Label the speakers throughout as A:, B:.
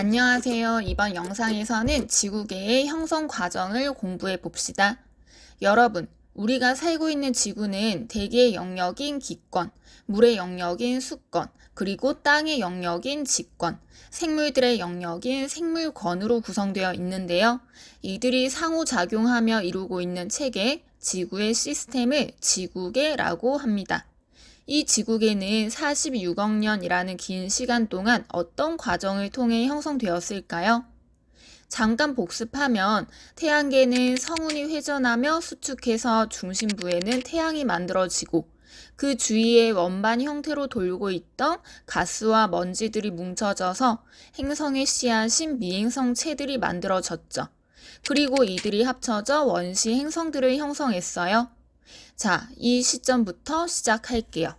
A: 안녕하세요. 이번 영상에서는 지구계의 형성 과정을 공부해 봅시다. 여러분, 우리가 살고 있는 지구는 대기의 영역인 기권, 물의 영역인 수권, 그리고 땅의 영역인 지권, 생물들의 영역인 생물권으로 구성되어 있는데요. 이들이 상호작용하며 이루고 있는 체계, 지구의 시스템을 지구계라고 합니다. 이 지구계는 46억 년이라는 긴 시간 동안 어떤 과정을 통해 형성되었을까요? 잠깐 복습하면 태양계는 성운이 회전하며 수축해서 중심부에는 태양이 만들어지고 그 주위에 원반 형태로 돌고 있던 가스와 먼지들이 뭉쳐져서 행성의 씨앗인 미행성체들이 만들어졌죠. 그리고 이들이 합쳐져 원시 행성들을 형성했어요. 자, 이 시점부터 시작할게요.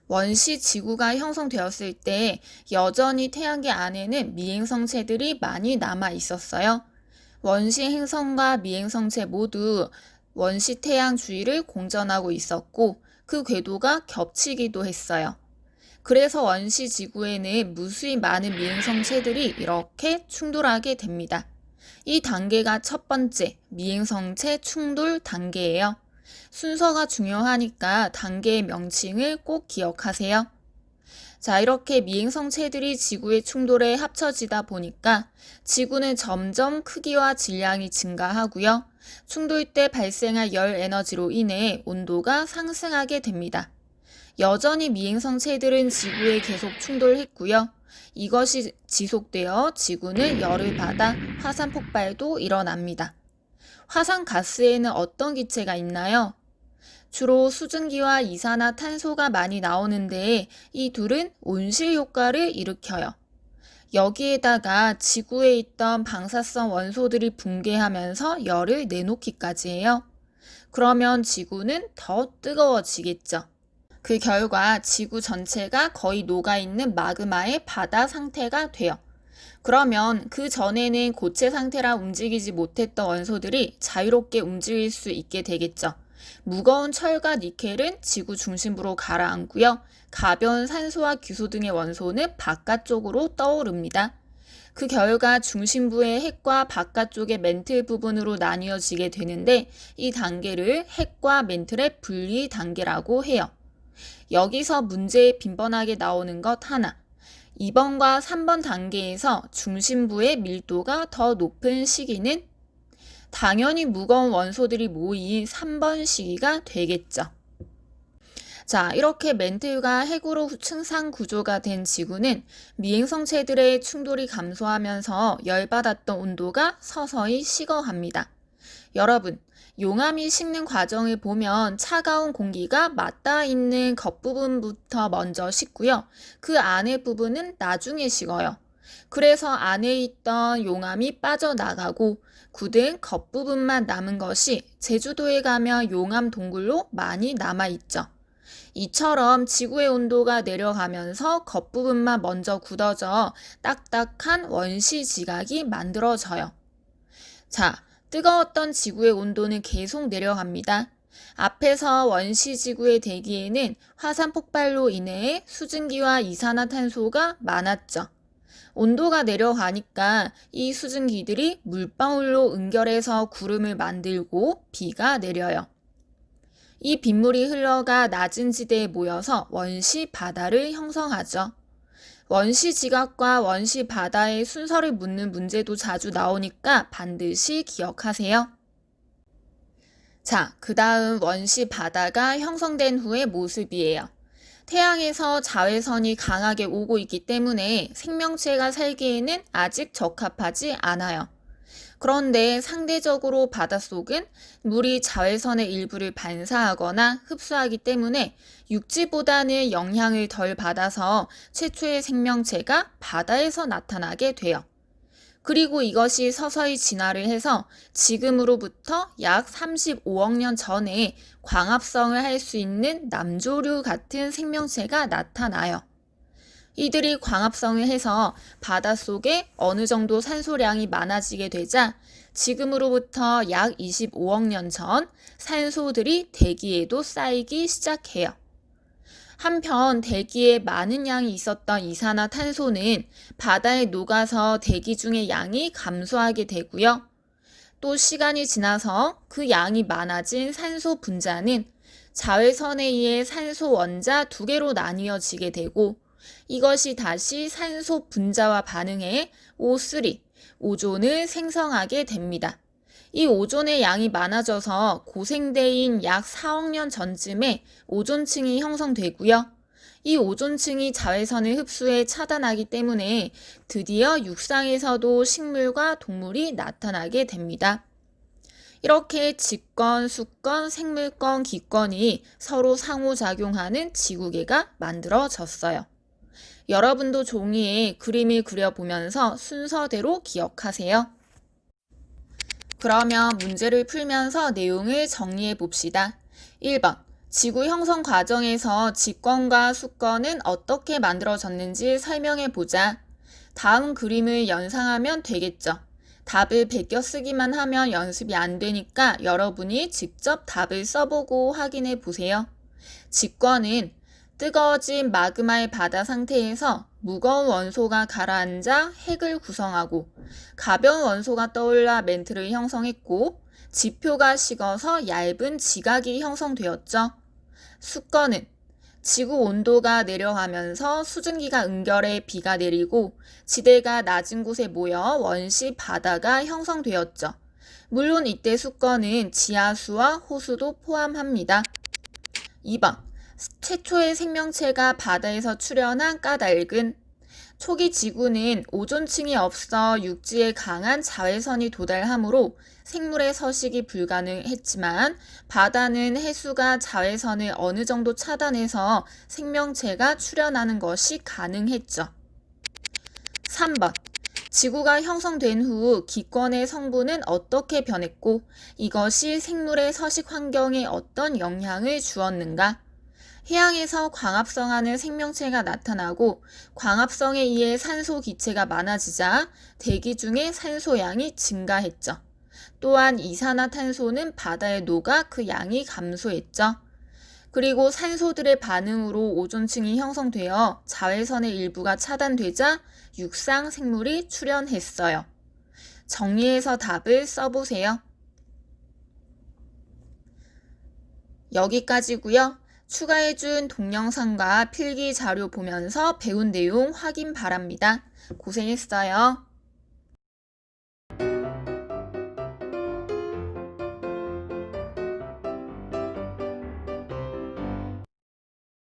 A: 원시 지구가 형성되었을 때 여전히 태양계 안에는 미행성체들이 많이 남아 있었어요. 원시 행성과 미행성체 모두 원시 태양 주위를 공전하고 있었고 그 궤도가 겹치기도 했어요. 그래서 원시 지구에는 무수히 많은 미행성체들이 이렇게 충돌하게 됩니다. 이 단계가 첫 번째 미행성체 충돌 단계예요. 순서가 중요하니까 단계의 명칭을 꼭 기억하세요. 자, 이렇게 미행성체들이 지구의 충돌에 합쳐지다 보니까 지구는 점점 크기와 질량이 증가하고요. 충돌 때 발생할 열 에너지로 인해 온도가 상승하게 됩니다. 여전히 미행성체들은 지구에 계속 충돌했고요. 이것이 지속되어 지구는 열을 받아 화산 폭발도 일어납니다. 화산 가스에는 어떤 기체가 있나요? 주로 수증기와 이산화탄소가 많이 나오는데 이 둘은 온실 효과를 일으켜요. 여기에다가 지구에 있던 방사성 원소들이 붕괴하면서 열을 내놓기까지 해요. 그러면 지구는 더 뜨거워지겠죠. 그 결과 지구 전체가 거의 녹아있는 마그마의 바다 상태가 돼요. 그러면 그 전에는 고체 상태라 움직이지 못했던 원소들이 자유롭게 움직일 수 있게 되겠죠. 무거운 철과 니켈은 지구 중심부로 가라앉고요. 가벼운 산소와 규소 등의 원소는 바깥쪽으로 떠오릅니다. 그 결과 중심부의 핵과 바깥쪽의 멘틀 부분으로 나뉘어지게 되는데 이 단계를 핵과 멘틀의 분리 단계라고 해요. 여기서 문제에 빈번하게 나오는 것 하나. 2번과 3번 단계에서 중심부의 밀도가 더 높은 시기는 당연히 무거운 원소들이 모인 3번 시기가 되겠죠. 자, 이렇게 멘틀과 핵으로 층상 구조가 된 지구는 미행성체들의 충돌이 감소하면서 열받았던 온도가 서서히 식어갑니다. 여러분, 용암이 식는 과정을 보면 차가운 공기가 맞닿아 있는 겉부분부터 먼저 식고요. 그 안의 부분은 나중에 식어요. 그래서 안에 있던 용암이 빠져나가고 굳은 겉부분만 남은 것이 제주도에 가면 용암 동굴로 많이 남아있죠. 이처럼 지구의 온도가 내려가면서 겉부분만 먼저 굳어져 딱딱한 원시 지각이 만들어져요. 자, 뜨거웠던 지구의 온도는 계속 내려갑니다. 앞에서 원시 지구의 대기에는 화산 폭발로 인해 수증기와 이산화탄소가 많았죠. 온도가 내려가니까 이 수증기들이 물방울로 응결해서 구름을 만들고 비가 내려요. 이 빗물이 흘러가 낮은 지대에 모여서 원시 바다를 형성하죠. 원시 지각과 원시 바다의 순서를 묻는 문제도 자주 나오니까 반드시 기억하세요. 자, 그 다음 원시 바다가 형성된 후의 모습이에요. 태양에서 자외선이 강하게 오고 있기 때문에 생명체가 살기에는 아직 적합하지 않아요. 그런데 상대적으로 바닷속은 물이 자외선의 일부를 반사하거나 흡수하기 때문에 육지보다는 영향을 덜 받아서 최초의 생명체가 바다에서 나타나게 돼요. 그리고 이것이 서서히 진화를 해서 지금으로부터 약 35억 년 전에 광합성을 할 수 있는 남조류 같은 생명체가 나타나요. 이들이 광합성을 해서 바닷속에 어느 정도 산소량이 많아지게 되자 지금으로부터 약 25억 년 전 산소들이 대기에도 쌓이기 시작해요. 한편 대기에 많은 양이 있었던 이산화탄소는 바다에 녹아서 대기 중의 양이 감소하게 되고요. 또 시간이 지나서 그 양이 많아진 산소 분자는 자외선에 의해 산소 원자 두 개로 나뉘어지게 되고 이것이 다시 산소 분자와 반응해 O3, 오존을 생성하게 됩니다. 이 오존의 양이 많아져서 고생대인 약 4억 년 전쯤에 오존층이 형성되고요. 이 오존층이 자외선을 흡수해 차단하기 때문에 드디어 육상에서도 식물과 동물이 나타나게 됩니다. 이렇게 직권, 수권, 생물권, 기권이 서로 상호작용하는 지구계가 만들어졌어요. 여러분도 종이에 그림을 그려보면서 순서대로 기억하세요. 그러면 문제를 풀면서 내용을 정리해 봅시다. 1번. 지구 형성 과정에서 직권과 수권은 어떻게 만들어졌는지 설명해 보자. 다음 그림을 연상하면 되겠죠. 답을 베껴 쓰기만 하면 연습이 안 되니까 여러분이 직접 답을 써보고 확인해 보세요. 직권은 뜨거워진 마그마의 바다 상태에서 무거운 원소가 가라앉아 핵을 구성하고 가벼운 원소가 떠올라 멘트를 형성했고 지표가 식어서 얇은 지각이 형성되었죠. 수권은 지구 온도가 내려가면서 수증기가 응결해 비가 내리고 지대가 낮은 곳에 모여 원시 바다가 형성되었죠. 물론 이때 수권은 지하수와 호수도 포함합니다. 2번. 최초의 생명체가 바다에서 출현한 까닭은 초기 지구는 오존층이 없어 육지에 강한 자외선이 도달하므로 생물의 서식이 불가능했지만 바다는 해수가 자외선을 어느 정도 차단해서 생명체가 출현하는 것이 가능했죠. 3번. 지구가 형성된 후 기권의 성분은 어떻게 변했고 이것이 생물의 서식 환경에 어떤 영향을 주었는가? 해양에서 광합성하는 생명체가 나타나고 광합성에 의해 산소 기체가 많아지자 대기 중의 산소양이 증가했죠. 또한 이산화탄소는 바다에 녹아 그 양이 감소했죠. 그리고 산소들의 반응으로 오존층이 형성되어 자외선의 일부가 차단되자 육상 생물이 출현했어요. 정리해서 답을 써보세요. 여기까지고요. 추가해준 동영상과 필기 자료 보면서 배운 내용 확인 바랍니다. 고생했어요.